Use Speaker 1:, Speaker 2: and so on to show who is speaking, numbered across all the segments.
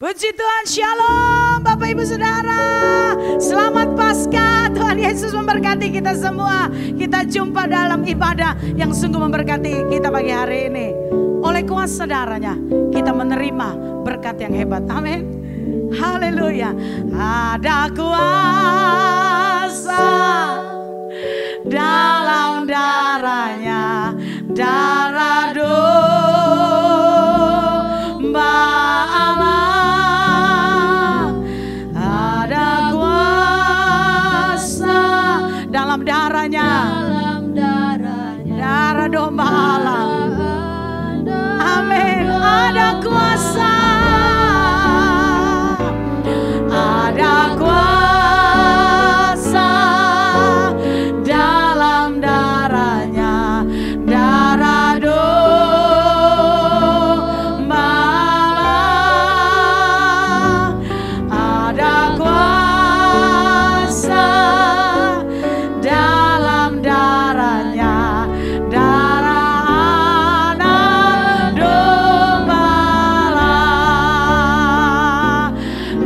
Speaker 1: Puji Tuhan, shalom Bapak Ibu Saudara. Selamat Paskah, Tuhan Yesus memberkati kita semua. Kita jumpa dalam ibadah yang sungguh memberkati kita pagi hari ini. Oleh kuasa darahnya kita menerima berkat yang hebat, amin. Haleluya. Ada kuasa dalam darahnya, darah domba Allah. Ada kuasa dalam darahnya, darah domba Allah. Amin. Ada kuasa, ada kuasa dalam darahnya, darah domba Allah. Ada kuasa dalam darahnya, darah anak domba Allah.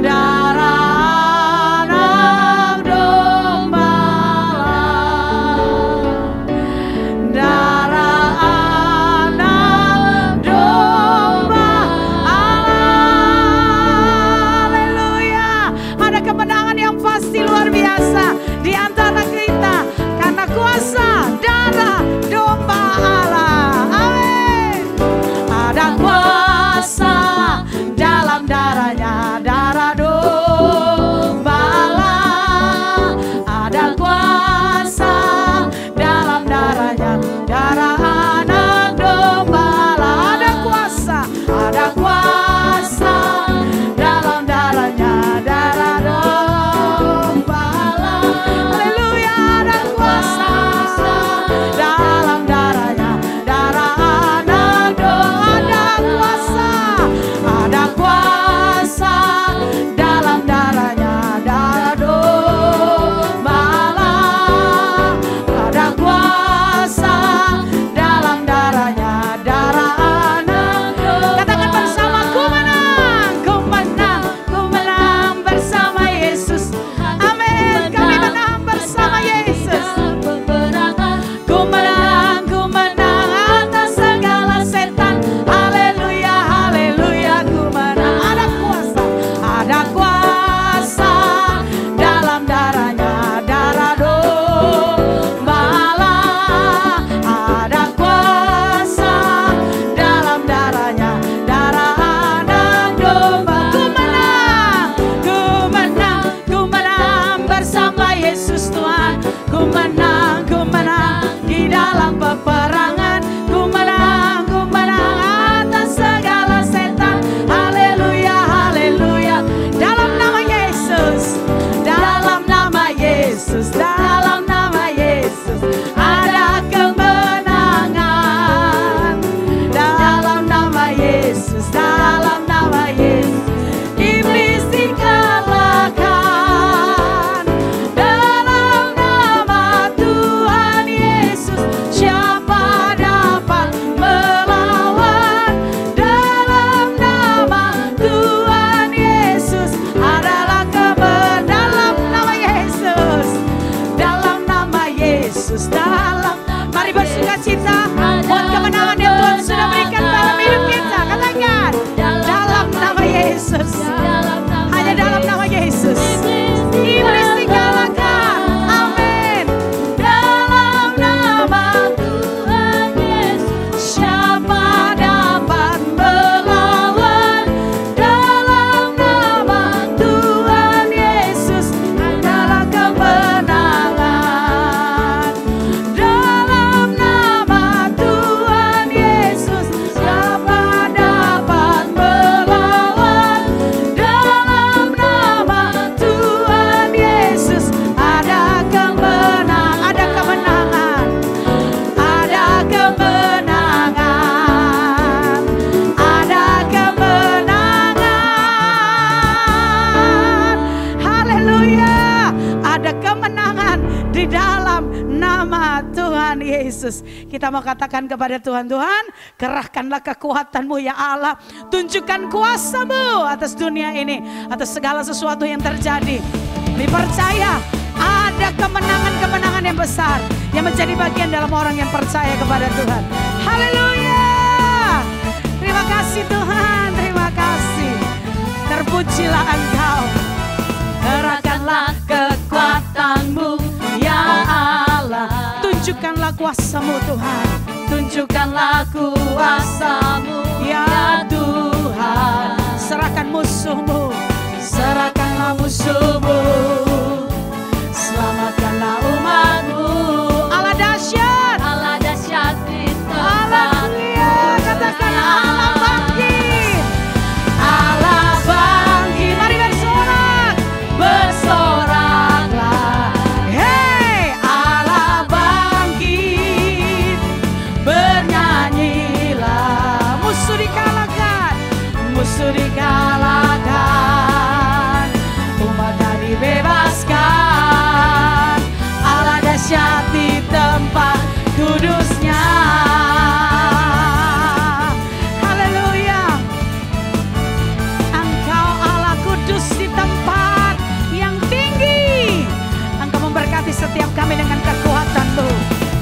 Speaker 1: Darah anak domba Allah. Darah anak domba Allah. Haleluya. Ada kemenangan yang pasti luar biasa di antara kita karena kuasa darah domba Allah. Amin. Ada kuasa dalam darahnya, darah domba Allah. Ada kuasa dalam darahnya, darah anak domba Allah. Ada kuasa dalam darahnya, darah domba Allah. Haleluya. Ada kuasa dalam darahnya, darah anak domba. Ada kuasa dalam darahnya, darah domba Allah. Ada kuasa dalam darahnya, darah anak domba. Katakan bersama, ku menang, ku menang, ku menang bersama Yesus. Amin. Kami menang bersama Yesus. Ku menang atas segala setan. Haleluya, haleluya, ku menang. Ada kuasa dalam darahnya, darah domba Allah. Ada kuasa dalam darahnya, darah anak domba. Ku menang bersama Yesus Tuhan. Ku menang di dalam peperangan. Ku menang atas segala setan. Haleluya, haleluya. Dalam nama Yesus, dalam nama Yesus, dalam nama Yesus ada kemenangan. Dalam nama Yesus, dalam nama Yesus iblis dikalahkan. Dalam nama Tuhan Yesus siapa dapat melawan? Dalam nama Tuhan Yesus adalah kemenangan. Dalam nama Yesus, dalam nama Yesus, dalam. Mari bersukacita buat kemenangan yang Tuhan sudah berikan dalam hidup kita. Katakan, dalam nama Yesus, hanya dalam nama Yesus iblis dikalahkan. Amin. Dalam nama Tuhan Yesus siapa dapat melawan? Dalam nama Tuhan Yesus adalah kemenangan. Dalam nama Tuhan Yesus. Kita mau katakan kepada Tuhan, Tuhan kerahkanlah kekuatan-Mu ya Allah. Tunjukkan kuasa-Mu atas dunia ini, atas segala sesuatu yang terjadi. Kami percaya ada kemenangan-kemenangan yang besar yang menjadi bagian dalam orang yang percaya kepada Tuhan. Haleluya. Terima kasih Tuhan, terima kasih. Terpujilah Engkau. Kerahkanlah kekuatan-Mu ya Allah. Tunjukkanlah kuasa-Mu Tuhan. Tunjukkanlah kuasa-Mu ya Tuhan. Serahkan musuh-Mu, serahkanlah musuh-Mu. Selamatkanlah umat-Mu. Allah dahsyat, Allah dahsyat di tempat. Katakan Allah bangkit, Allah bangkit. Mari bersorak, bersoraklah. Hei, Allah bangkit, bernyanyilah. Musuh dikalahkan, musuh dikalahkan. Umatnya dibebaskan. Allah dahsyat di tempat kudusnya. Setiap kami dengan kekuatan-Mu.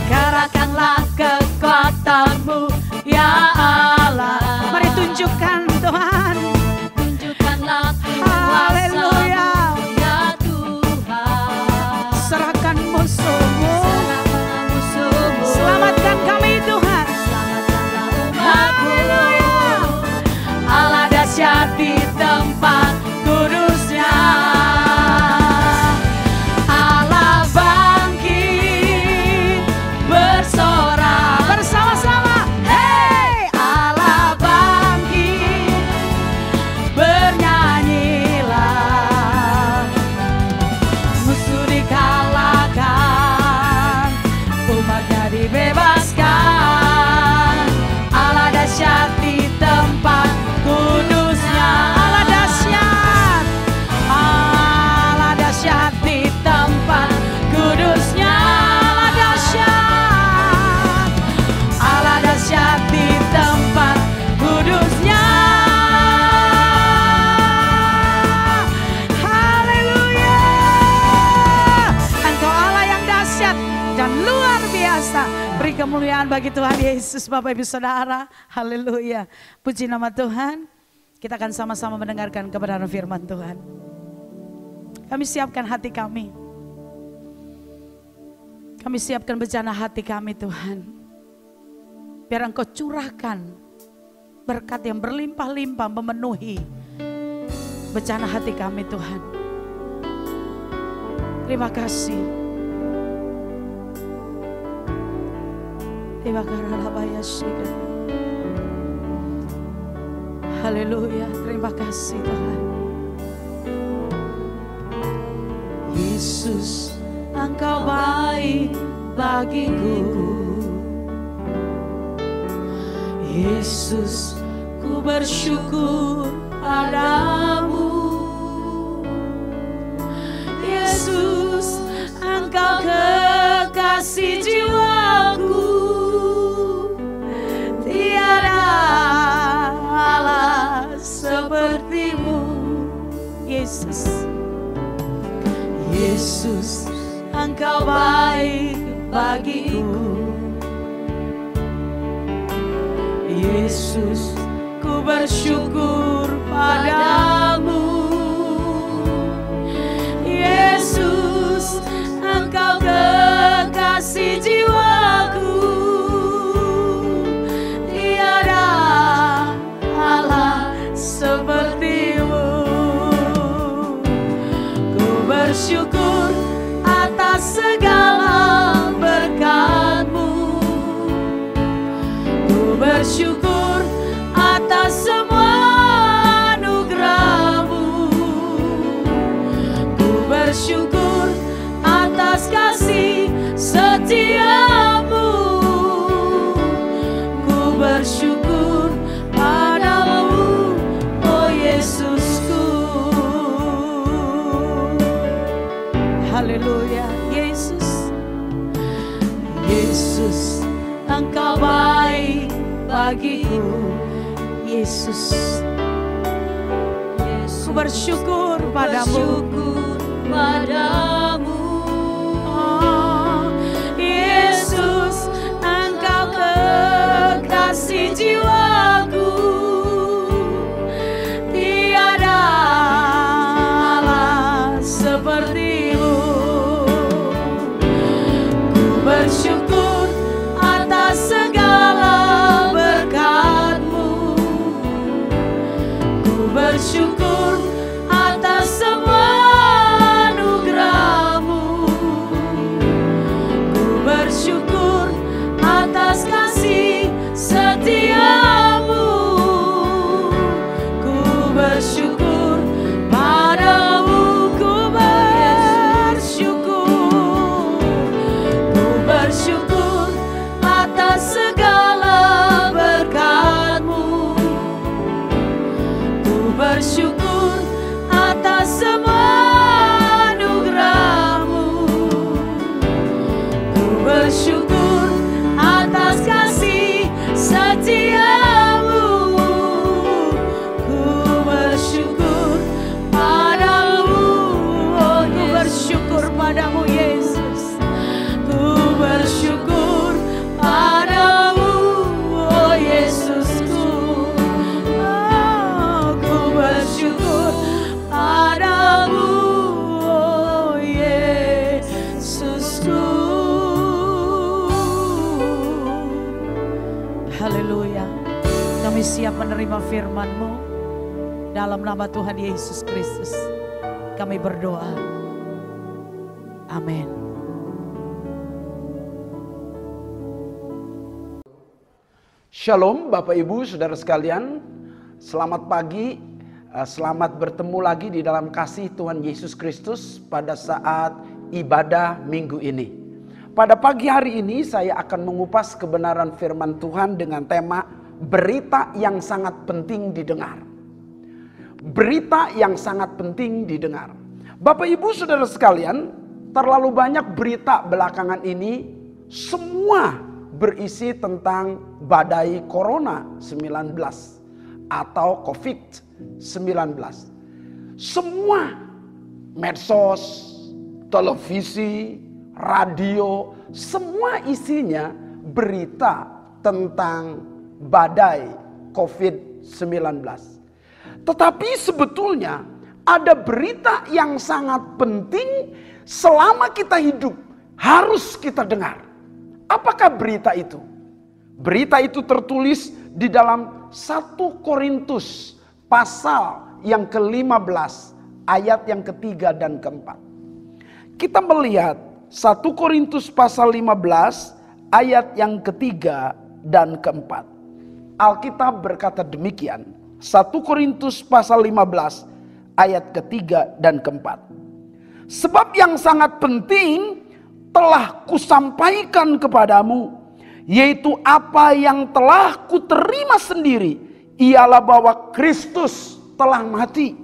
Speaker 1: Kerahkanlah kekuatan-Mu ya Allah. Mari tunjukkan Tuhan. Tunjukkanlah kuasa-Mu ya Tuhan. Serahkan musuh-Mu, selamatkan kami Tuhan. Selamatkanlah umat-Mu. Allah dahsyat di tempat kudusnya. Kemuliaan bagi Tuhan Yesus, Bapak Ibu Saudara. Haleluya. Puji nama Tuhan. Kita akan sama-sama mendengarkan kebenaran firman Tuhan. Kami siapkan hati kami. Kami siapkan bejana hati kami Tuhan. Biar Engkau curahkan berkat yang berlimpah-limpah memenuhi bejana hati kami Tuhan. Terima kasih. Haleluya, terima kasih Tuhan. Yesus, Engkau baik bagiku. Yesus, ku bersyukur padamu. Yesus, Engkau kekasih jiwaku. Allah seperti-Mu Yesus. Yesus, Engkau baik bagiku. Yesus, ku bersyukur padamu. Yesus, Engkau kekasih jiwaku. Seperti-Mu, ku bersyukur atas segala berkat-Mu. Ku bersyukur atas semua anugerah. Yesus, Engkau baik bagiku. Yesus, ku bersyukur padamu. Oh, Yesus, Engkau kekasih jiwaku. Tiada Allah seperti-Mu. Ku bersyukur atas segala berkat-Mu. Ku bersyukur atas semua anugerah-Mu. Ku bersyukur atas kasih setia-Mu. Ku bersyukur padamu. Ku bersyukur. Ku bersyukur atas segala berkat-Mu. Ku bersyukur atas semua anugerah-Mu. Ku bersyukur atas kasih setia-Mu. Ku bersyukur padamu. Oh, ku bersyukur padamu Yesus. Ku bersyukur padamu. Oh Yesusku. Oh, ku bersyukur padamu. Oh Yesusku. Haleluya. Kami siap menerima firman-Mu. Dalam nama Tuhan Yesus Kristus kami berdoa. Amin.
Speaker 2: Shalom Bapak Ibu Saudara sekalian. Selamat pagi. Selamat bertemu lagi di dalam kasih Tuhan Yesus Kristus pada saat ibadah minggu ini. Pada pagi hari ini saya akan mengupas kebenaran firman Tuhan dengan tema berita yang sangat penting didengar. Berita yang sangat penting didengar. Bapak Ibu Saudara sekalian, terlalu banyak berita belakangan ini semua berisi tentang badai Corona 19 atau COVID-19. Semua medsos, televisi, radio, semua isinya berita tentang badai COVID-19. Tetapi sebetulnya ada berita yang sangat penting selama kita hidup harus kita dengar. Apakah berita itu? Berita itu tertulis di dalam 1 Korintus pasal yang ke-15 ayat yang ketiga dan keempat. Kita melihat 1 Korintus pasal 15 ayat yang ketiga dan keempat. Alkitab berkata demikian. 1 Korintus pasal 15 ayat ketiga dan keempat. Sebab yang sangat penting telah kusampaikan kepadamu, yaitu apa yang telah kuterima sendiri, ialah bahwa Kristus telah mati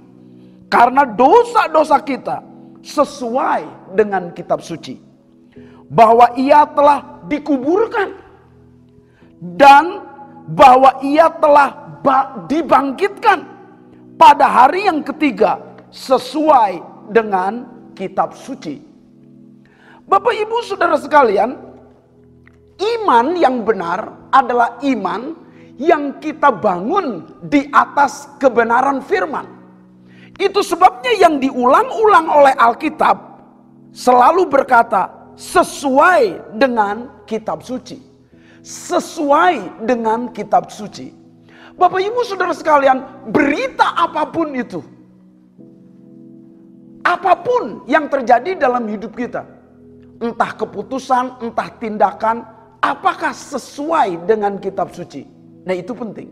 Speaker 2: karena dosa-dosa kita sesuai dengan kitab suci, bahwa ia telah dikuburkan dan bahwa ia telah dibangkitkan pada hari yang ketiga sesuai dengan kitab suci. Bapak Ibu Saudara sekalian, iman yang benar adalah iman yang kita bangun di atas kebenaran firman. Itu sebabnya yang diulang-ulang oleh Alkitab selalu berkata sesuai dengan kitab suci. Sesuai dengan kitab suci. Bapak Ibu Saudara sekalian, berita apapun itu, apapun yang terjadi dalam hidup kita, entah keputusan, entah tindakan, apakah sesuai dengan kitab suci? Nah, itu penting.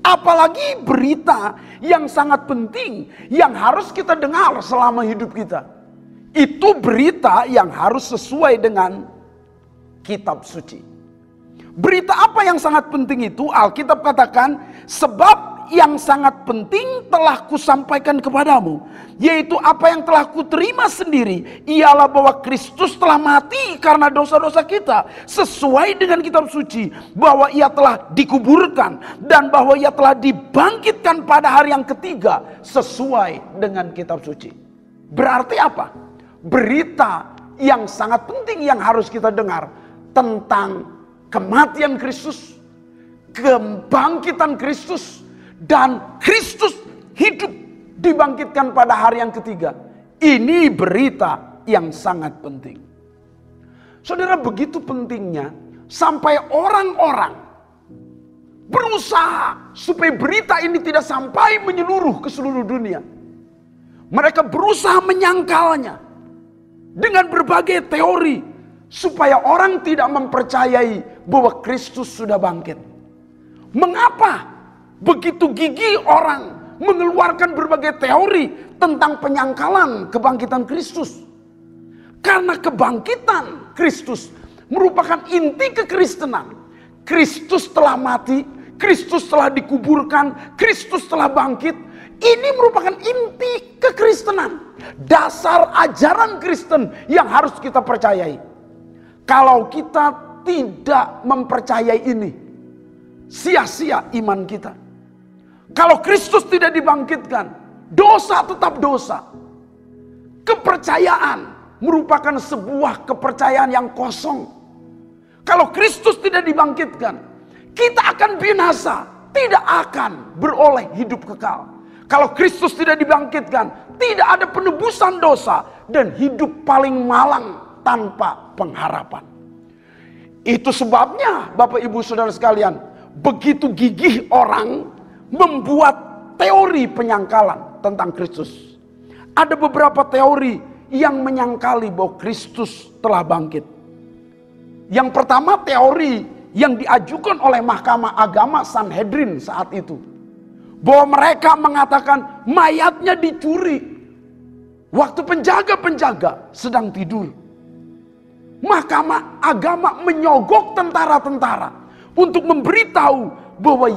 Speaker 2: Apalagi berita yang sangat penting yang harus kita dengar selama hidup kita. Itu berita yang harus sesuai dengan kitab suci. Berita apa yang sangat penting itu? Alkitab katakan, sebab yang sangat penting telah kusampaikan kepadamu, yaitu apa yang telah kuterima sendiri, ialah bahwa Kristus telah mati karena dosa-dosa kita sesuai dengan kitab suci, bahwa ia telah dikuburkan dan bahwa ia telah dibangkitkan pada hari yang ketiga sesuai dengan kitab suci. Berarti apa? Berita yang sangat penting yang harus kita dengar tentang kematian Kristus, kebangkitan Kristus, dan Kristus hidup dibangkitkan pada hari yang ketiga. Ini berita yang sangat penting. Saudara, begitu pentingnya sampai orang-orang berusaha supaya berita ini tidak sampai menyeluruh ke seluruh dunia. Mereka berusaha menyangkalnya dengan berbagai teori supaya orang tidak mempercayai bahwa Kristus sudah bangkit. Mengapa begitu gigih orang mengeluarkan berbagai teori tentang penyangkalan kebangkitan Kristus? Karena kebangkitan Kristus merupakan inti kekristenan. Kristus telah mati, Kristus telah dikuburkan, Kristus telah bangkit. Ini merupakan inti kekristenan, dasar ajaran Kristen yang harus kita percayai. Kalau kita tidak mempercayai ini, sia-sia iman kita. Kalau Kristus tidak dibangkitkan, dosa tetap dosa. Kepercayaan merupakan sebuah kepercayaan yang kosong. Kalau Kristus tidak dibangkitkan, kita akan binasa, tidak akan beroleh hidup kekal. Kalau Kristus tidak dibangkitkan, tidak ada penebusan dosa dan hidup paling malang tanpa pengharapan. Itu sebabnya Bapak Ibu Saudara sekalian, begitu gigih orang membuat teori penyangkalan tentang Kristus. Ada beberapa teori yang menyangkali bahwa Kristus telah bangkit. Yang pertama, teori yang diajukan oleh Mahkamah Agama Sanhedrin saat itu, bahwa mereka mengatakan mayatnya dicuri waktu penjaga-penjaga sedang tidur. Mahkamah Agama menyogok tentara-tentara untuk memberitahu bahwa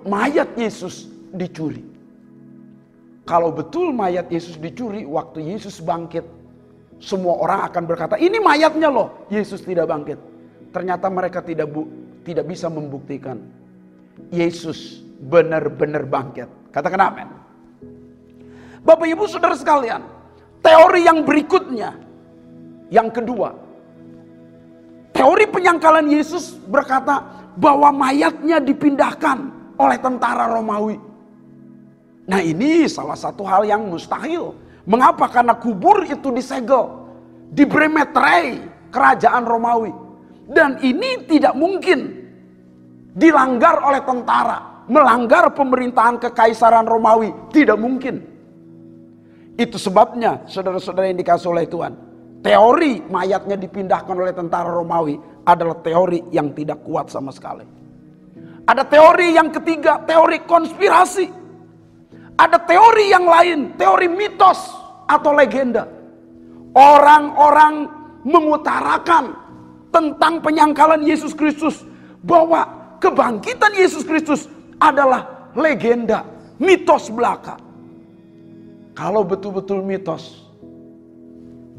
Speaker 2: mayat Yesus dicuri. Kalau betul mayat Yesus dicuri waktu Yesus bangkit, semua orang akan berkata, ini mayatnya loh, Yesus tidak bangkit. Ternyata mereka tidak bisa membuktikan Yesus benar-benar bangkit. Katakan amin. Bapak Ibu Saudara sekalian, teori yang berikutnya, yang kedua, teori penyangkalan Yesus berkata bahwa mayatnya dipindahkan oleh tentara Romawi. Nah, ini salah satu hal yang mustahil. Mengapa? Karena kubur itu disegel, dibremetrei kerajaan Romawi. Dan ini tidak mungkin dilanggar oleh tentara, melanggar pemerintahan kekaisaran Romawi, tidak mungkin. Itu sebabnya saudara-saudara yang dikasihi oleh Tuhan, teori mayatnya dipindahkan oleh tentara Romawi adalah teori yang tidak kuat sama sekali. Ada teori yang ketiga, teori konspirasi. Ada teori yang lain, teori mitos atau legenda. Orang-orang mengutarakan tentang penyangkalan Yesus Kristus, bahwa kebangkitan Yesus Kristus adalah legenda, mitos belaka. Kalau betul-betul mitos,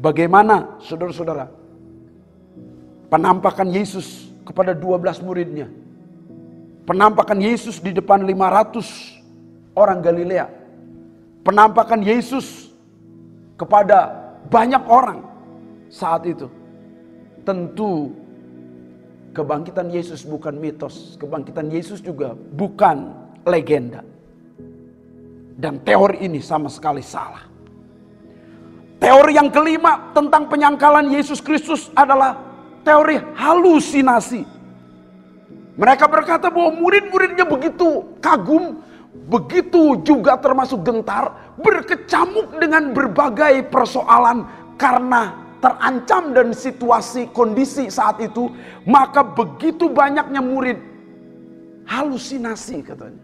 Speaker 2: bagaimana saudara-saudara penampakan Yesus kepada 12 muridnya? Penampakan Yesus di depan 500 orang Galilea. Penampakan Yesus kepada banyak orang saat itu. Tentu kebangkitan Yesus bukan mitos. Kebangkitan Yesus juga bukan legenda. Dan teori ini sama sekali salah. Teori yang kelima tentang penyangkalan Yesus Kristus adalah teori halusinasi. Mereka berkata bahwa murid-muridnya begitu kagum, begitu juga termasuk gentar, berkecamuk dengan berbagai persoalan karena terancam dan situasi kondisi saat itu. Maka begitu banyaknya murid halusinasi katanya,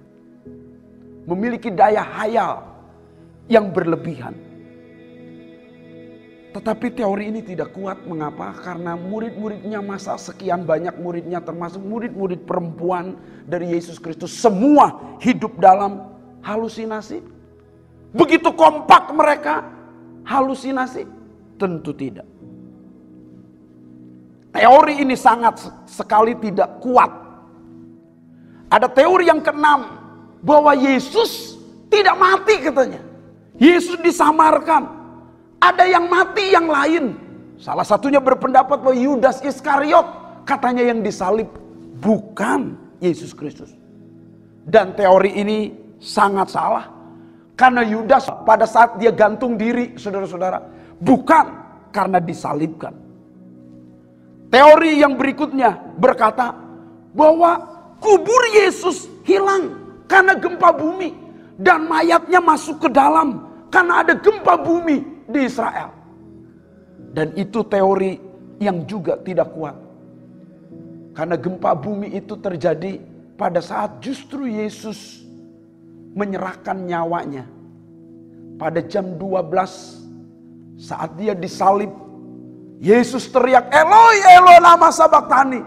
Speaker 2: memiliki daya hayal yang berlebihan. Tetapi teori ini tidak kuat. Mengapa? Karena murid-muridnya, masa sekian banyak muridnya, termasuk murid-murid perempuan dari Yesus Kristus, semua hidup dalam halusinasi? Begitu kompak mereka, halusinasi? Tentu tidak. Teori ini sangat sekali tidak kuat. Ada teori yang keenam, bahwa Yesus tidak mati katanya. Yesus disamarkan. Ada yang mati yang lain. Salah satunya berpendapat bahwa Yudas Iskariot katanya yang disalib, bukan Yesus Kristus. Dan teori ini sangat salah. Karena Yudas pada saat dia gantung diri, saudara-saudara, bukan karena disalibkan. Teori yang berikutnya berkata bahwa kubur Yesus hilang karena gempa bumi. Dan mayatnya masuk ke dalam karena ada gempa bumi di Israel. Dan itu teori yang juga tidak kuat. Karena gempa bumi itu terjadi pada saat justru Yesus menyerahkan nyawanya. Pada jam 12 saat dia disalib, Yesus teriak, Eloi, Eloi lama sabachthani.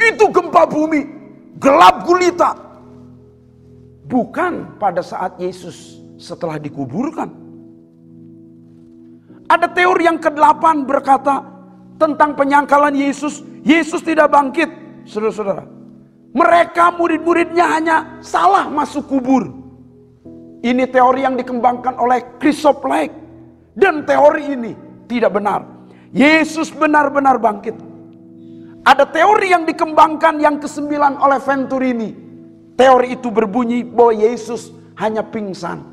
Speaker 2: Itu gempa bumi, gelap gulita. Bukan pada saat Yesus setelah dikuburkan. Ada teori yang ke-8 berkata tentang penyangkalan Yesus. Yesus tidak bangkit, saudara-saudara. Mereka murid-muridnya hanya salah masuk kubur. Ini teori yang dikembangkan oleh Christoph Lake. Dan teori ini tidak benar. Yesus benar-benar bangkit. Ada teori yang dikembangkan yang ke-9 oleh Venturini. Teori itu berbunyi bahwa Yesus hanya pingsan.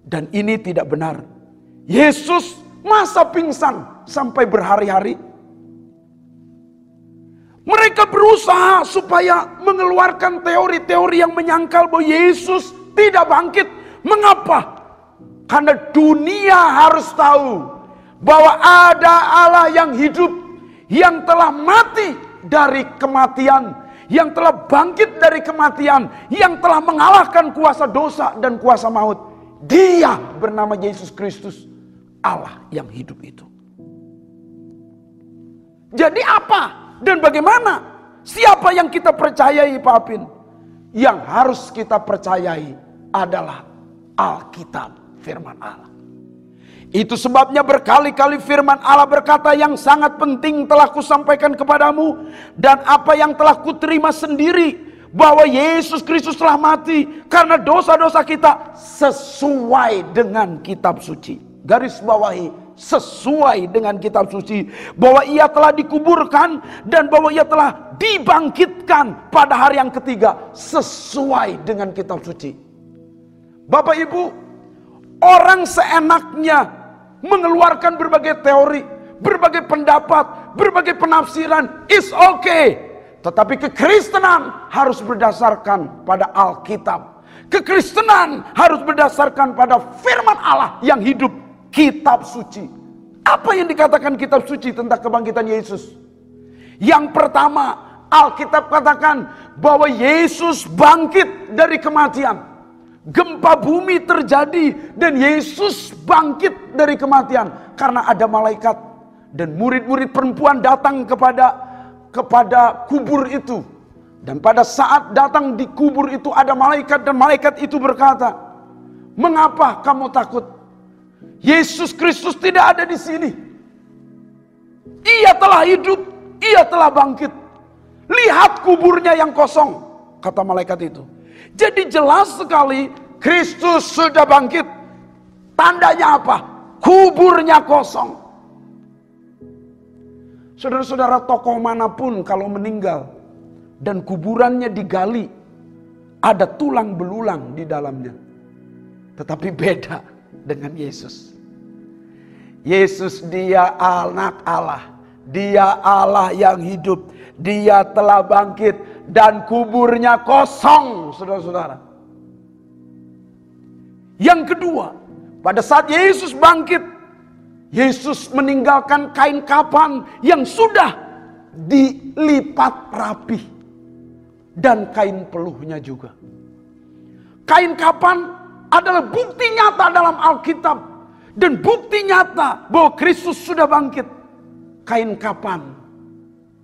Speaker 2: Dan ini tidak benar. Yesus masa pingsan sampai berhari-hari? Mereka berusaha supaya mengeluarkan teori-teori yang menyangkal bahwa Yesus tidak bangkit. Mengapa? Karena dunia harus tahu bahwa ada Allah yang hidup, yang telah mati dari kematian, yang telah bangkit dari kematian, yang telah mengalahkan kuasa dosa dan kuasa maut. Dia bernama Yesus Kristus, Allah yang hidup itu. Jadi apa dan bagaimana? Siapa yang kita percayai, Pak Apin? Yang harus kita percayai adalah Alkitab, firman Allah. Itu sebabnya berkali-kali firman Allah berkata, yang sangat penting telah kusampaikan kepadamu, dan apa yang telah kuterima sendiri, bahwa Yesus Kristus telah mati karena dosa-dosa kita sesuai dengan kitab suci. Garis bawahi, sesuai dengan kitab suci. Bahwa ia telah dikuburkan dan bahwa ia telah dibangkitkan pada hari yang ketiga sesuai dengan kitab suci. Bapak Ibu, orang seenaknya mengeluarkan berbagai teori, berbagai pendapat, berbagai penafsiran, is okay. Tetapi kekristenan harus berdasarkan pada Alkitab. Kekristenan harus berdasarkan pada firman Allah yang hidup, kitab suci. Apa yang dikatakan kitab suci tentang kebangkitan Yesus? Yang pertama, Alkitab katakan bahwa Yesus bangkit dari kematian. Gempa bumi terjadi dan Yesus bangkit dari kematian karena ada malaikat. Dan murid-murid perempuan datang kepada kubur itu. Dan pada saat datang di kubur itu ada malaikat, dan malaikat itu berkata, mengapa kamu takut? Yesus Kristus tidak ada di sini. Ia telah hidup, ia telah bangkit. Lihat kuburnya yang kosong, kata malaikat itu. Jadi jelas sekali Kristus sudah bangkit. Tandanya apa? Kuburnya kosong. Saudara-saudara, tokoh manapun kalau meninggal dan kuburannya digali, ada tulang belulang di dalamnya. Tetapi beda dengan Yesus. Yesus dia anak Allah. Dia Allah yang hidup. Dia telah bangkit dan kuburnya kosong, saudara-saudara. Yang kedua, pada saat Yesus bangkit, Yesus meninggalkan kain kafan yang sudah dilipat rapi. Dan kain peluhnya juga. Kain kafan adalah bukti nyata dalam Alkitab. Dan bukti nyata bahwa Kristus sudah bangkit. Kain kafan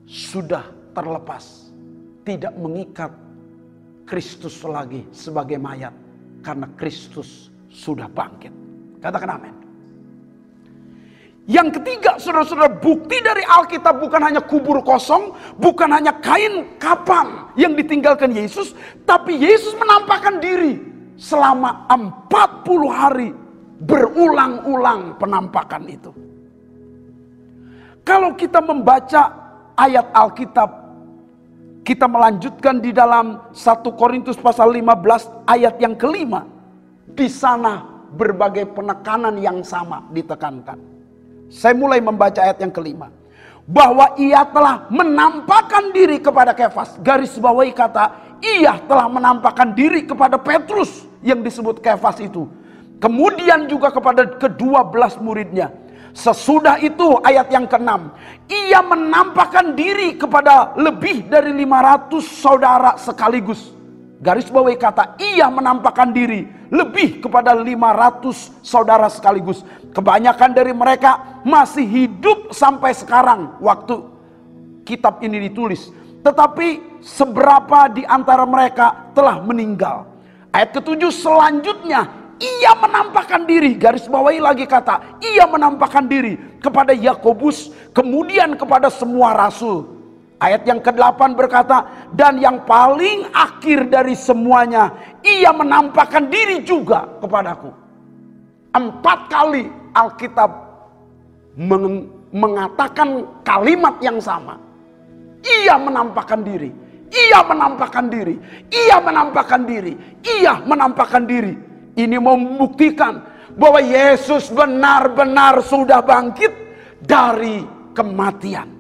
Speaker 2: sudah terlepas. Tidak mengikat Kristus lagi sebagai mayat. Karena Kristus sudah bangkit. Katakan amin. Yang ketiga, saudara-saudara, bukti dari Alkitab bukan hanya kubur kosong, bukan hanya kain kafan yang ditinggalkan Yesus, tapi Yesus menampakkan diri selama 40 hari, berulang-ulang penampakan itu. Kalau kita membaca ayat Alkitab, kita melanjutkan di dalam 1 Korintus pasal 15 ayat yang kelima. Di sana berbagai penekanan yang sama ditekankan. Saya mulai membaca ayat yang kelima. Bahwa ia telah menampakkan diri kepada Kefas. Garis bawahi kata, ia telah menampakkan diri kepada Petrus yang disebut Kefas itu. Kemudian juga kepada ke-12 muridnya. Sesudah itu ayat yang ke-6. Ia menampakkan diri kepada lebih dari 500 saudara sekaligus. Garis bawahi kata, ia menampakkan diri lebih kepada 500 saudara sekaligus. Kebanyakan dari mereka masih hidup sampai sekarang waktu kitab ini ditulis. Tetapi seberapa di antara mereka telah meninggal. Ayat ke-7 selanjutnya, ia menampakkan diri. Garis bawahi lagi kata, ia menampakkan diri kepada Yakobus, kemudian kepada semua rasul. Ayat yang ke-8 berkata, dan yang paling akhir dari semuanya, ia menampakkan diri juga kepadaku. 4 kali Alkitab mengatakan kalimat yang sama. Ia menampakkan diri, ia menampakkan diri, ia menampakkan diri, ia menampakkan diri. Ini membuktikan bahwa Yesus benar-benar sudah bangkit dari kematian.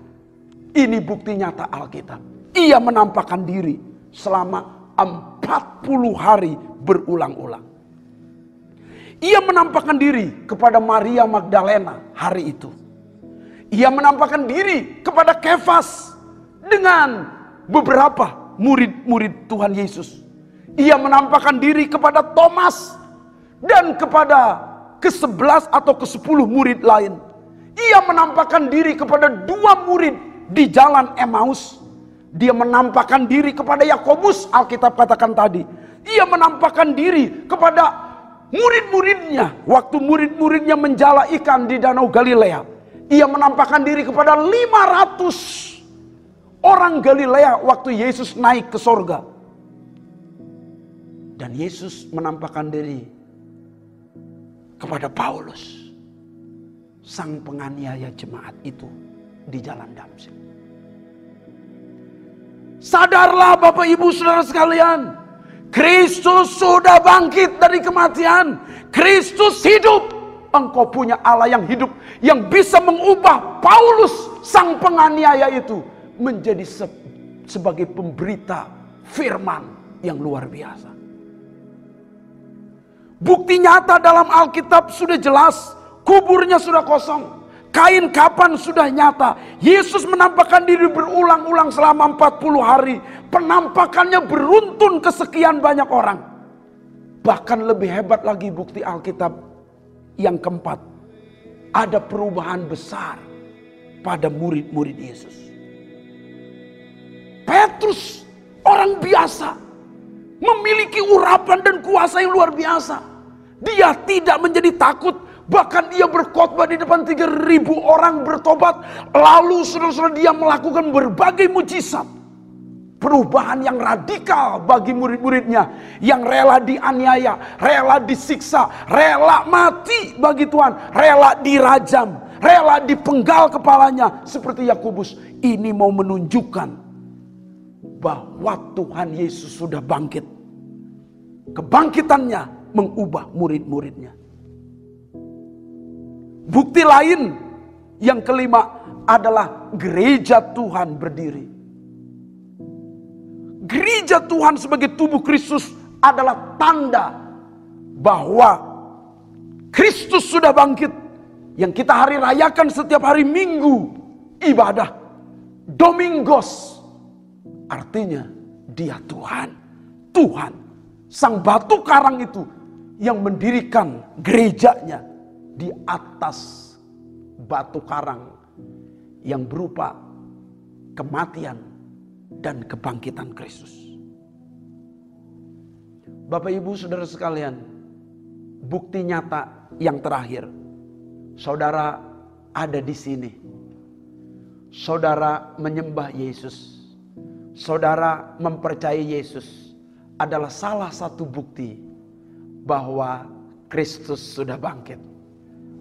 Speaker 2: Ini bukti nyata Alkitab. Ia menampakkan diri selama 40 hari berulang-ulang. Ia menampakkan diri kepada Maria Magdalena hari itu. Ia menampakkan diri kepada Kefas dengan beberapa murid-murid Tuhan Yesus. Ia menampakkan diri kepada Thomas dan kepada ke-11 atau ke-10 murid lain. Ia menampakkan diri kepada 2 murid di jalan Emmaus. Dia menampakkan diri kepada Yakobus, Alkitab katakan tadi. Ia menampakkan diri kepada murid-muridnya waktu murid-muridnya menjala ikan di Danau Galilea. Ia menampakkan diri kepada 500 orang Galilea waktu Yesus naik ke sorga. Dan Yesus menampakkan diri kepada Paulus, sang penganiaya jemaat itu di jalan Damsyik. Sadarlah Bapak Ibu Saudara sekalian, Kristus sudah bangkit dari kematian. Kristus hidup. Engkau punya Allah yang hidup, yang bisa mengubah Paulus sang penganiaya itu menjadi sebagai pemberita firman yang luar biasa. Bukti nyata dalam Alkitab sudah jelas, kuburnya sudah kosong. Kain kafan sudah nyata. Yesus menampakkan diri berulang-ulang selama 40 hari. Penampakannya beruntun kesekian banyak orang. Bahkan lebih hebat lagi bukti Alkitab yang keempat. Ada perubahan besar pada murid-murid Yesus. Petrus, orang biasa, memiliki urapan dan kuasa yang luar biasa. Dia tidak menjadi takut. Bahkan dia berkhotbah di depan 3.000 orang bertobat. Lalu saudara-saudara dia melakukan berbagai mujizat. Perubahan yang radikal bagi murid-muridnya. Yang rela dianiaya, rela disiksa, rela mati bagi Tuhan. Rela dirajam, rela dipenggal kepalanya. Seperti Yakobus. Ini mau menunjukkan bahwa Tuhan Yesus sudah bangkit. Kebangkitannya mengubah murid-muridnya. Bukti lain yang kelima adalah gereja Tuhan berdiri. Gereja Tuhan sebagai tubuh Kristus adalah tanda bahwa Kristus sudah bangkit. Yang kita hari rayakan setiap hari Minggu ibadah. Domingos. Artinya dia Tuhan. Tuhan. Sang batu karang itu yang mendirikan gerejanya di atas batu karang yang berupa kematian dan kebangkitan Kristus. Bapak Ibu Saudara sekalian, bukti nyata yang terakhir. Saudara ada di sini. Saudara menyembah Yesus. Saudara mempercayai Yesus adalah salah satu bukti bahwa Kristus sudah bangkit.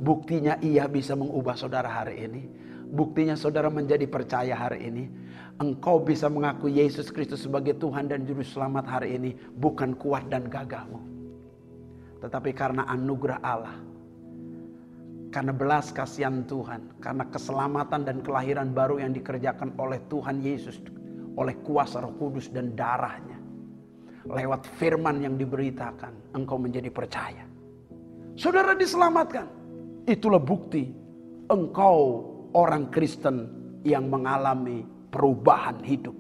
Speaker 2: Buktinya ia bisa mengubah saudara hari ini. Buktinya saudara menjadi percaya hari ini. Engkau bisa mengaku Yesus Kristus sebagai Tuhan dan Juru Selamat hari ini. Bukan kuat dan gagahmu, tetapi karena anugerah Allah. Karena belas kasihan Tuhan. Karena keselamatan dan kelahiran baru yang dikerjakan oleh Tuhan Yesus. Oleh kuasa Roh Kudus dan darahnya. Lewat firman yang diberitakan, engkau menjadi percaya. Saudara diselamatkan. Itulah bukti engkau orang Kristen yang mengalami perubahan hidup.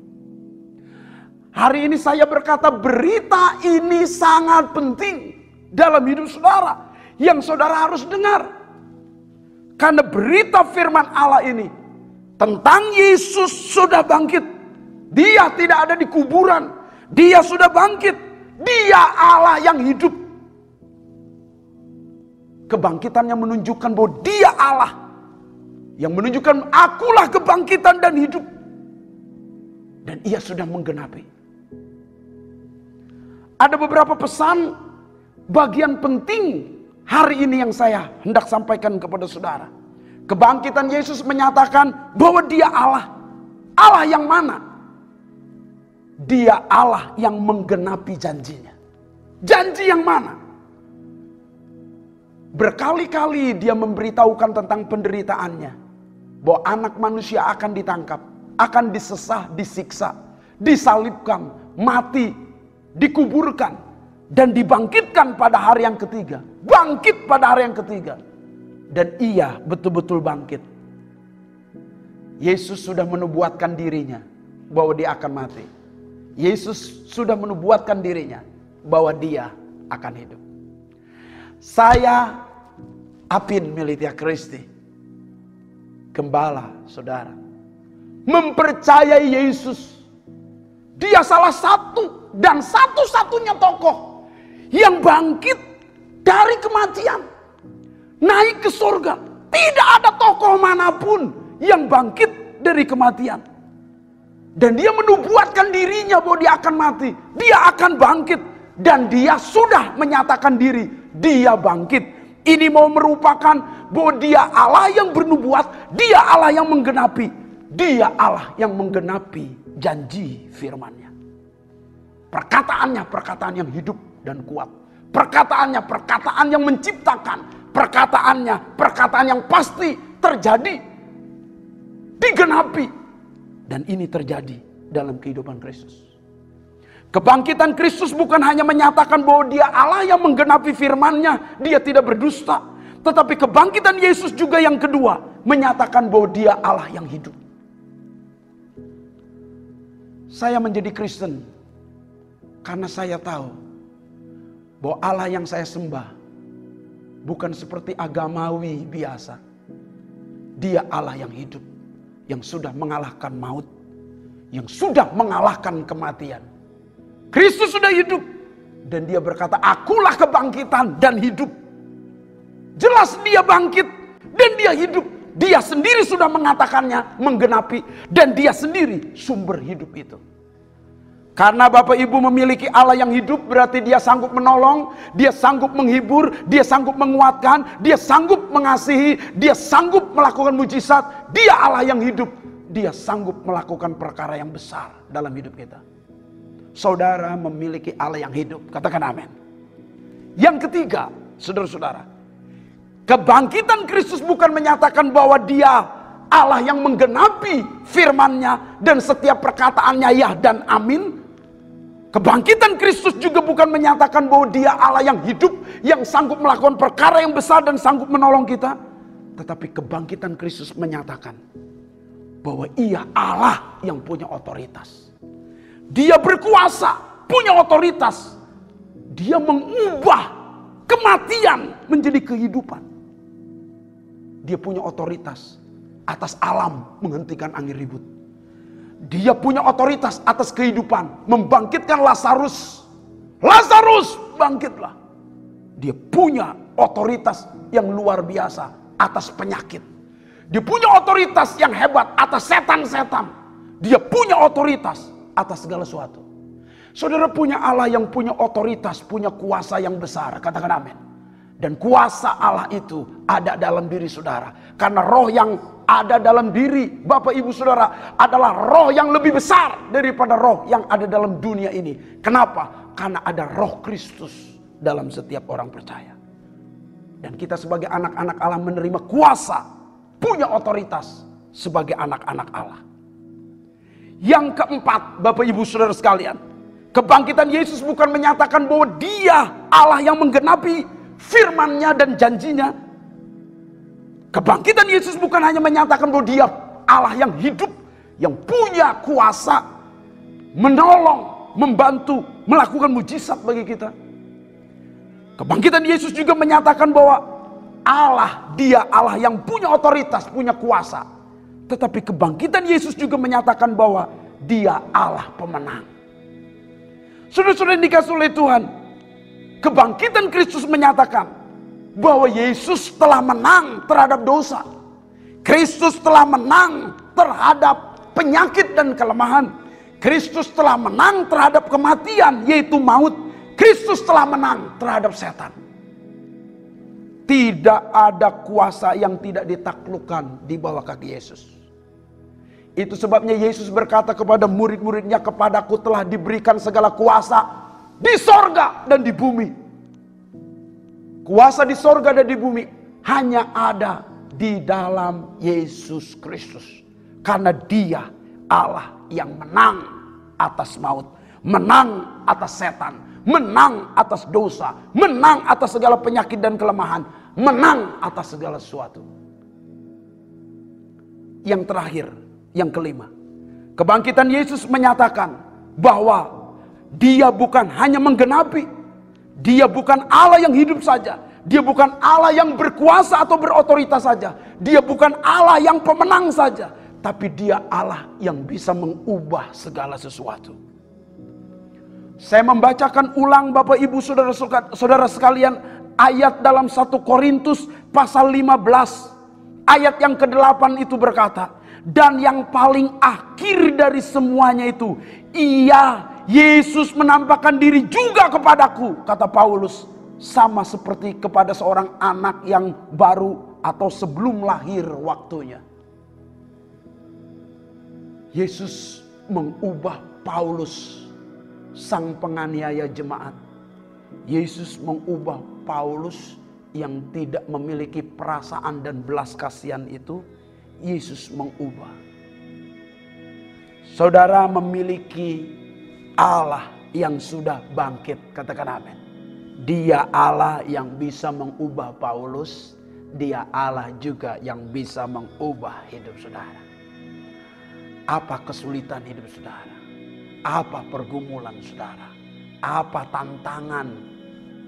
Speaker 2: Hari ini saya berkata berita ini sangat penting dalam hidup saudara. Yang saudara harus dengar. Karena berita firman Allah ini tentang Yesus sudah bangkit. Dia tidak ada di kuburan. Dia sudah bangkit. Dia Allah yang hidup. Kebangkitannya menunjukkan bahwa dia Allah. Yang menunjukkan akulah kebangkitan dan hidup. Dan ia sudah menggenapi. Ada beberapa pesan bagian penting hari ini yang saya hendak sampaikan kepada saudara. Kebangkitan Yesus menyatakan bahwa dia Allah. Allah yang mana? Dia Allah yang menggenapi janjinya. Janji yang mana? Berkali-kali dia memberitahukan tentang penderitaannya. Bahwa anak manusia akan ditangkap, akan disesah, disiksa, disalibkan, mati, dikuburkan, dan dibangkitkan pada hari yang ketiga. Bangkit pada hari yang ketiga. Dan ia betul-betul bangkit. Yesus sudah menubuatkan dirinya bahwa dia akan mati. Yesus sudah menubuatkan dirinya bahwa dia akan hidup. Saya Apin Militia Kristi, gembala saudara, mempercayai Yesus. Dia salah satu dan satu-satunya tokoh yang bangkit dari kematian, naik ke surga. Tidak ada tokoh manapun yang bangkit dari kematian. Dan dia menubuatkan dirinya bahwa dia akan mati. Dia akan bangkit. Dan dia sudah menyatakan diri. Dia bangkit. Ini mau merupakan bahwa dia Allah yang bernubuat. Dia Allah yang menggenapi. Dia Allah yang menggenapi janji firman-Nya. Perkataannya perkataan yang hidup dan kuat. Perkataannya perkataan yang menciptakan. Perkataannya perkataan yang pasti terjadi. Digenapi. Dan ini terjadi dalam kehidupan Kristus. Kebangkitan Kristus bukan hanya menyatakan bahwa dia Allah yang menggenapi firman-Nya. Dia tidak berdusta. Tetapi kebangkitan Yesus juga yang kedua. Menyatakan bahwa dia Allah yang hidup. Saya menjadi Kristen. Karena saya tahu. Bahwa Allah yang saya sembah. Bukan seperti agamawi biasa. Dia Allah yang hidup. Yang sudah mengalahkan maut. Yang sudah mengalahkan kematian. Kristus sudah hidup. Dan dia berkata, akulah kebangkitan dan hidup. Jelas dia bangkit dan dia hidup. Dia sendiri sudah mengatakannya, menggenapi. Dan dia sendiri sumber hidup itu. Karena Bapak Ibu memiliki Allah yang hidup, berarti dia sanggup menolong, dia sanggup menghibur, dia sanggup menguatkan, dia sanggup mengasihi, dia sanggup melakukan mujizat. Dia Allah yang hidup, dia sanggup melakukan perkara yang besar dalam hidup kita. Saudara memiliki Allah yang hidup, katakan amin. Yang ketiga, saudara-saudara, kebangkitan Kristus bukan menyatakan bahwa dia Allah yang menggenapi firman-Nya dan setiap perkataannya ya dan amin. Kebangkitan Kristus juga bukan menyatakan bahwa dia Allah yang hidup, yang sanggup melakukan perkara yang besar dan sanggup menolong kita. Tetapi kebangkitan Kristus menyatakan bahwa ia Allah yang punya otoritas. Dia berkuasa, punya otoritas. Dia mengubah kematian menjadi kehidupan. Dia punya otoritas atas alam, menghentikan angin ribut. Dia punya otoritas atas kehidupan, membangkitkan Lazarus Lazarus, bangkitlah. Dia punya otoritas yang luar biasa atas penyakit. Dia punya otoritas yang hebat atas setan-setan. Dia punya otoritas atas segala sesuatu. Saudara punya Allah yang punya otoritas, punya kuasa yang besar. Katakan amin. Dan kuasa Allah itu ada dalam diri saudara. Karena roh yang ada dalam diri Bapak Ibu Saudara adalah roh yang lebih besar daripada roh yang ada dalam dunia ini. Kenapa? Karena ada roh Kristus dalam setiap orang percaya. Dan kita sebagai anak-anak Allah menerima kuasa, punya otoritas sebagai anak-anak Allah. Yang keempat, Bapak Ibu Saudara sekalian, kebangkitan Yesus bukan menyatakan bahwa Dia Allah yang menggenapi firman-Nya dan janjinya. Kebangkitan Yesus bukan hanya menyatakan bahwa Dia Allah yang hidup, yang punya kuasa menolong, membantu, melakukan mujizat bagi kita. Kebangkitan Yesus juga menyatakan bahwa Allah, Dia Allah yang punya otoritas, punya kuasa. Tetapi kebangkitan Yesus juga menyatakan bahwa Dia Allah pemenang. Saudara-saudara yang dikasihi oleh Tuhan, kebangkitan Kristus menyatakan bahwa Yesus telah menang terhadap dosa. Kristus telah menang terhadap penyakit dan kelemahan. Kristus telah menang terhadap kematian, yaitu maut. Kristus telah menang terhadap setan. Tidak ada kuasa yang tidak ditaklukkan di bawah kaki Yesus. Itu sebabnya Yesus berkata kepada murid-muridnya, kepadaku telah diberikan segala kuasa di sorga dan di bumi. Kuasa di sorga dan di bumi hanya ada di dalam Yesus Kristus. Karena Dia Allah yang menang atas maut, menang atas setan, menang atas dosa, menang atas segala penyakit dan kelemahan, menang atas segala sesuatu. Yang terakhir, yang kelima, kebangkitan Yesus menyatakan bahwa Dia bukan hanya menggenapi, Dia bukan Allah yang hidup saja, Dia bukan Allah yang berkuasa atau berotoritas saja, Dia bukan Allah yang pemenang saja, tapi Dia Allah yang bisa mengubah segala sesuatu. Saya membacakan ulang Bapak Ibu Saudara sekalian ayat dalam 1 Korintus pasal 15 ayat yang ke-8 itu berkata, dan yang paling akhir dari semuanya itu, Yesus menampakkan diri juga kepadaku, kata Paulus, sama seperti kepada seorang anak yang baru atau sebelum lahir waktunya. Yesus mengubah Paulus, sang penganiaya jemaat. Yesus mengubah Paulus yang tidak memiliki perasaan dan belas kasihan itu. Yesus mengubah. Saudara memiliki Allah yang sudah bangkit, katakan amin. Dia Allah yang bisa mengubah Paulus, Dia Allah juga yang bisa mengubah hidup saudara. Apa kesulitan hidup saudara? Apa pergumulan saudara? Apa tantangan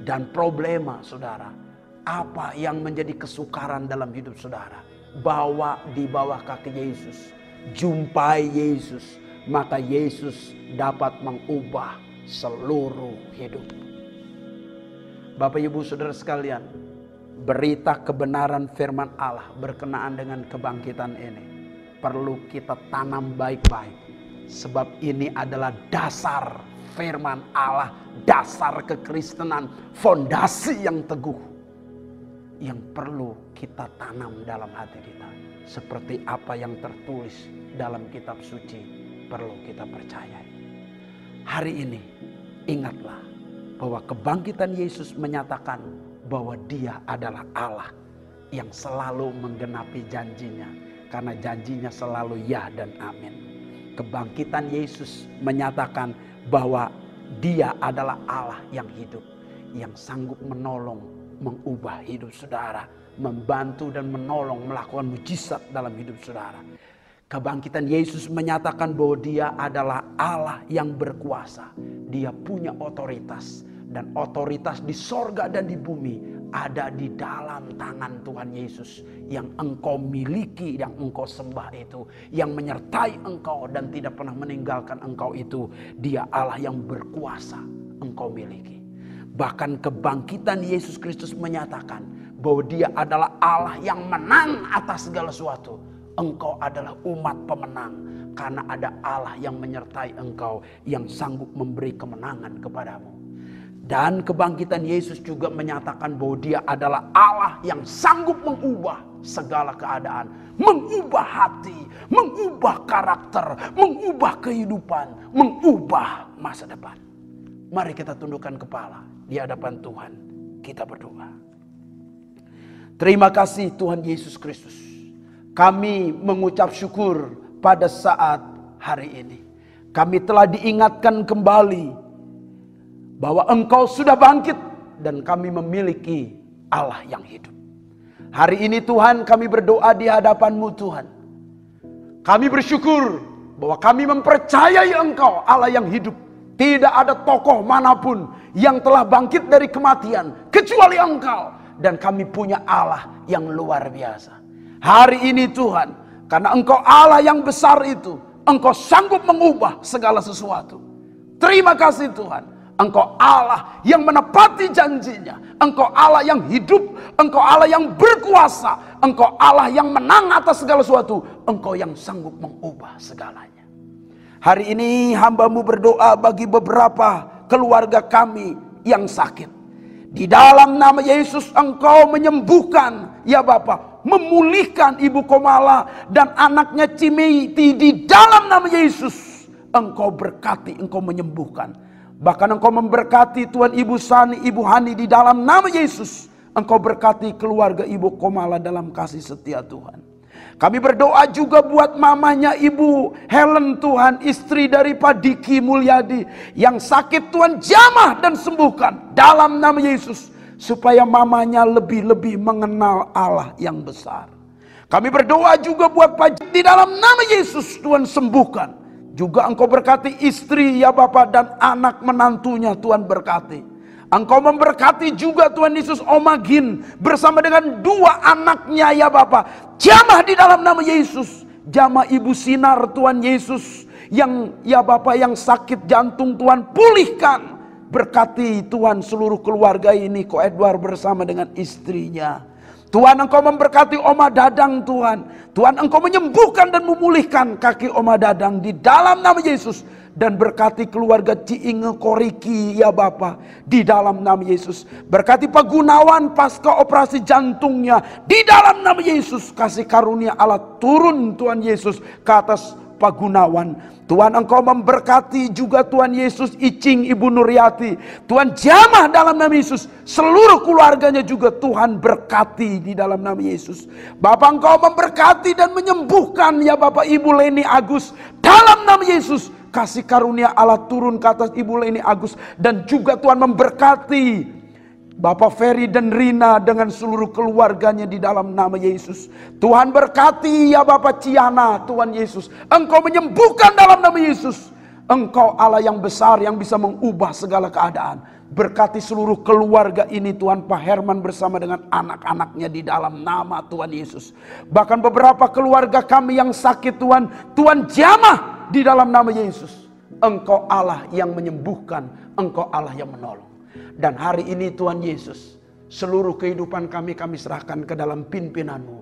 Speaker 2: dan problema saudara? Apa yang menjadi kesukaran dalam hidup saudara? Bawa di bawah kaki Yesus, jumpai Yesus, maka Yesus dapat mengubah seluruh hidup. Bapak Ibu Saudara sekalian, berita kebenaran firman Allah berkenaan dengan kebangkitan ini perlu kita tanam baik-baik, sebab ini adalah dasar firman Allah, dasar kekristenan, fondasi yang teguh yang perlu kita tanam dalam hati kita. Seperti apa yang tertulis dalam kitab suci perlu kita percayai. Hari ini ingatlah bahwa kebangkitan Yesus menyatakan bahwa Dia adalah Allah yang selalu menggenapi janjinya, karena janjinya selalu ya dan amin. Kebangkitan Yesus menyatakan bahwa Dia adalah Allah yang hidup, yang sanggup menolong, mengubah hidup saudara, membantu dan menolong, melakukan mujizat dalam hidup saudara. Kebangkitan Yesus menyatakan bahwa Dia adalah Allah yang berkuasa. Dia punya otoritas, dan otoritas di sorga dan di bumi ada di dalam tangan Tuhan Yesus yang engkau miliki, yang engkau sembah itu, yang menyertai engkau dan tidak pernah meninggalkan engkau itu. Dia Allah yang berkuasa engkau miliki. Bahkan kebangkitan Yesus Kristus menyatakan bahwa dia adalah Allah yang menang atas segala sesuatu. Engkau adalah umat pemenang karena ada Allah yang menyertai engkau, yang sanggup memberi kemenangan kepadamu. Dan kebangkitan Yesus juga menyatakan bahwa dia adalah Allah yang sanggup mengubah segala keadaan. Mengubah hati, mengubah karakter, mengubah kehidupan, mengubah masa depan. Mari kita tundukkan kepala di hadapan Tuhan. Kita berdoa. Terima kasih Tuhan Yesus Kristus. Kami mengucap syukur pada saat hari ini. Kami telah diingatkan kembali bahwa engkau sudah bangkit dan kami memiliki Allah yang hidup. Hari ini Tuhan kami berdoa di hadapan-Mu Tuhan. Kami bersyukur bahwa kami mempercayai engkau Allah yang hidup. Tidak ada tokoh manapun yang telah bangkit dari kematian kecuali engkau. Dan kami punya Allah yang luar biasa. Hari ini Tuhan, karena engkau Allah yang besar itu, engkau sanggup mengubah segala sesuatu. Terima kasih Tuhan. Engkau Allah yang menepati janjinya. Engkau Allah yang hidup. Engkau Allah yang berkuasa. Engkau Allah yang menang atas segala sesuatu. Engkau yang sanggup mengubah segalanya. Hari ini hamba-Mu berdoa bagi beberapa keluarga kami yang sakit. Di dalam nama Yesus engkau menyembuhkan ya Bapa. Memulihkan Ibu Komala dan anaknya Cimeiti. Di dalam nama Yesus engkau berkati, engkau menyembuhkan. Bahkan engkau memberkati Tuhan Ibu Sani, Ibu Hani di dalam nama Yesus. Engkau berkati keluarga Ibu Komala dalam kasih setia Tuhan. Kami berdoa juga buat mamanya Ibu Helen Tuhan, istri dari Pak Diki Mulyadi. Yang sakit Tuhan jamah dan sembuhkan dalam nama Yesus. Supaya mamanya lebih-lebih mengenal Allah yang besar. Kami berdoa juga buat Pak Jik di dalam nama Yesus Tuhan sembuhkan. Juga engkau berkati istri ya Bapak dan anak menantunya Tuhan berkati. Engkau memberkati juga Tuhan Yesus Omagin bersama dengan dua anaknya ya Bapak. Jamah di dalam nama Yesus. Jamah Ibu Sinar Tuhan Yesus yang ya Bapak yang sakit jantung Tuhan pulihkan. Berkati Tuhan seluruh keluarga ini, Ko Edward bersama dengan istrinya. Tuhan engkau memberkati Oma Dadang Tuhan. Tuhan engkau menyembuhkan dan memulihkan kaki Oma Dadang di dalam nama Yesus. Dan berkati keluarga Ciinge Koriki ya Bapa di dalam nama Yesus. Berkati Pak Gunawan pasca operasi jantungnya di dalam nama Yesus. Kasih karunia Allah turun Tuhan Yesus ke atas Pak Gunawan. Tuhan engkau memberkati juga Tuhan Yesus Icing Ibu Nuryati. Tuhan jamah dalam nama Yesus. Seluruh keluarganya juga Tuhan berkati di dalam nama Yesus. Bapak engkau memberkati dan menyembuhkan ya Bapak Ibu Leni Agus. Dalam nama Yesus. Kasih karunia Allah turun ke atas Ibu Leni Agus. Dan juga Tuhan memberkati Bapak Ferry dan Rina dengan seluruh keluarganya di dalam nama Yesus. Tuhan berkati ya Bapak Ciana Tuhan Yesus. Engkau menyembuhkan dalam nama Yesus. Engkau Allah yang besar yang bisa mengubah segala keadaan. Berkati seluruh keluarga ini Tuhan, Pak Herman bersama dengan anak-anaknya di dalam nama Tuhan Yesus. Bahkan beberapa keluarga kami yang sakit Tuhan, Tuhan jamah di dalam nama Yesus. Engkau Allah yang menyembuhkan, Engkau Allah yang menolong. Dan hari ini Tuhan Yesus, seluruh kehidupan kami serahkan ke dalam pimpinan-Mu.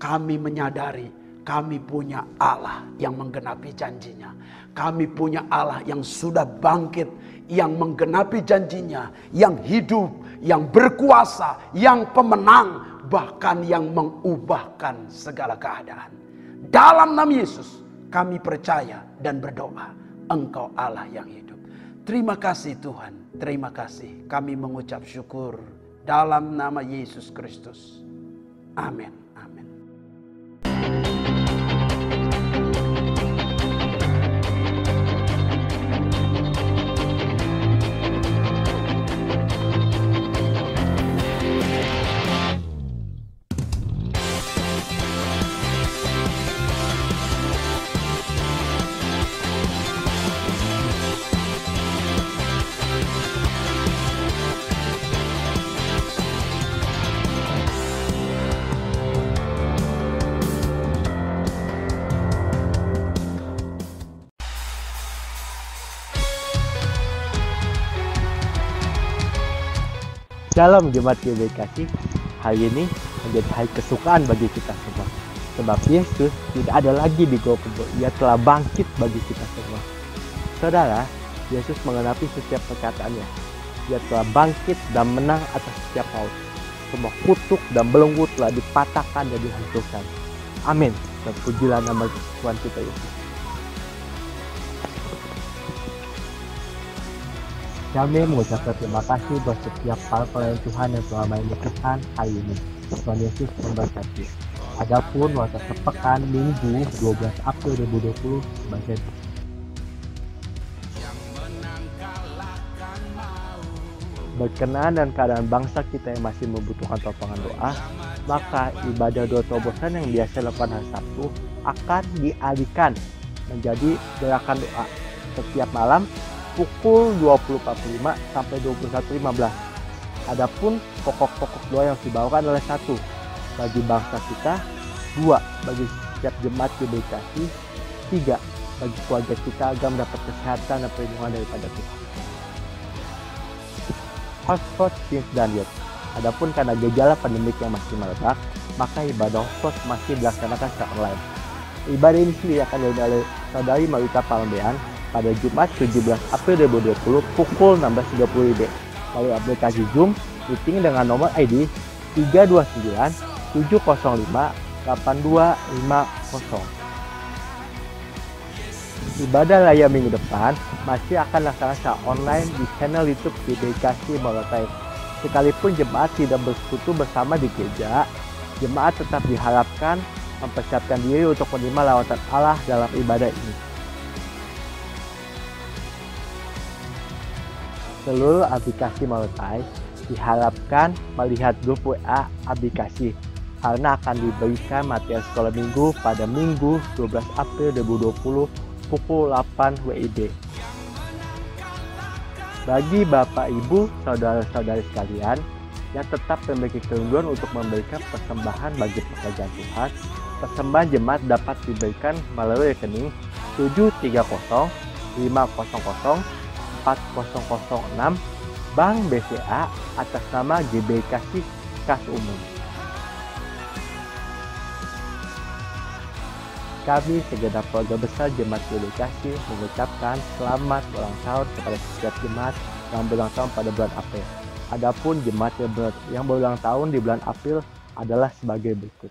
Speaker 2: Kami menyadari kami punya Allah yang menggenapi janjinya. Kami punya Allah yang sudah bangkit, yang menggenapi janjinya, yang hidup, yang berkuasa, yang pemenang, bahkan yang mengubahkan segala keadaan. Dalam nama Yesus kami percaya dan berdoa, Engkau Allah yang hidup. Terima kasih Tuhan, terima kasih. Kami mengucap syukur dalam nama Yesus Kristus. Amin. Amin.
Speaker 3: Shalom Jemaat GBI Kasih. Hari ini menjadi hari kesukaan bagi kita semua. Sebab Yesus tidak ada lagi di gua kubur. Ia telah bangkit bagi kita semua. Saudara, Yesus mengenapi setiap perkataannya. Ia telah bangkit dan menang atas setiap maut. Semua kutuk dan belenggu telah dipatahkan dan dihancurkan. Amin. Dan pujilah nama Tuhan kita Yesus. Kami mengucapkan terima kasih buat setiap para pelayan Tuhan yang telah menyembuhkan hari ini. Tuhan Yesus memberkati. Adapun waktu sepekan Minggu 12 April 2020 sebagai berkenaan dan keadaan bangsa kita yang masih membutuhkan topangan doa, maka ibadah doa terobosan yang biasa dilakukan hari Sabtu akan dialihkan menjadi gerakan doa setiap malam pukul 20.45 sampai 21.15. Adapun pokok-pokok doa yang dibawakan adalah 1 bagi bangsa kita, 2 bagi setiap jemaat GBI Kasih, 3 bagi keluarga kita agar mendapat kesehatan dan perlindungan daripada Tuhan. Hotspot Kings Daniel. Adapun karena gejala pandemik yang masih merebak, maka ibadah hotspot masih dilaksanakan secara online. Ibadah ini sendiri akan dilakukan oleh Saudari Marita Palmean pada Jumat 17 April 2020 pukul 16.30 WIB melalui aplikasi Zoom meeting dengan nomor ID 329 705 8250. Ibadah raya minggu depan masih akan dilaksanakan secara online di channel YouTube GBI Kasih Morotai. Sekalipun jemaat tidak bersekutu bersama di gereja, jemaat tetap diharapkan mempersiapkan diri untuk menerima lawatan Allah dalam ibadah ini. Seluruh aplikasi Morotai diharapkan melihat grup WA aplikasi karena akan diberikan materi sekolah minggu pada Minggu 12 April 2020 pukul 8 WIB. Bagi Bapak, Ibu, Saudara-saudari sekalian yang tetap memiliki kerinduan untuk memberikan persembahan bagi pekerjaan Tuhan, persembahan jemaat dapat diberikan melalui rekening 730 500 4006 Bank BCA atas nama GBI Kasih Kas Umum. Kami segenap keluarga besar Jemaat GBI Kasih mengucapkan selamat ulang tahun kepada setiap jemaat yang berulang tahun pada bulan April. Adapun jemaat yang berulang tahun di bulan April adalah sebagai berikut.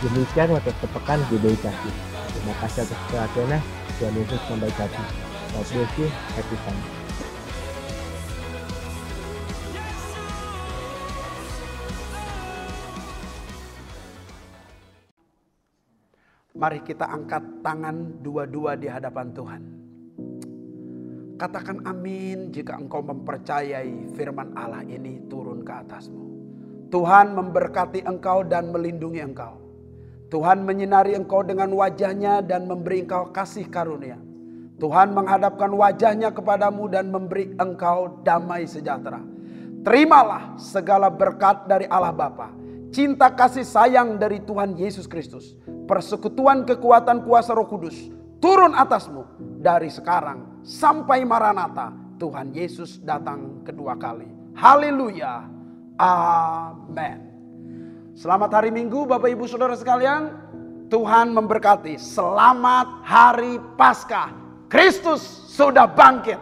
Speaker 3: Demikian waktu sepekan GBI Kasih. Terima kasih atas perhatiannya. Tuhan Yesus memberkati. God bless you. Happy Sunday.
Speaker 2: Mari kita angkat tangan dua-dua di hadapan Tuhan. Katakan amin jika engkau mempercayai firman Allah ini turun ke atasmu. Tuhan memberkati engkau dan melindungi engkau. Tuhan menyinari engkau dengan wajahnya dan memberi engkau kasih karunia. Tuhan menghadapkan wajahnya kepadamu dan memberi engkau damai sejahtera. Terimalah segala berkat dari Allah Bapa, cinta kasih sayang dari Tuhan Yesus Kristus, persekutuan kekuatan kuasa Roh Kudus turun atasmu dari sekarang sampai Maranatha, Tuhan Yesus datang kedua kali. Haleluya. Amin. Selamat hari Minggu Bapak Ibu Saudara sekalian. Tuhan memberkati. Selamat hari Paskah. Kristus sudah bangkit.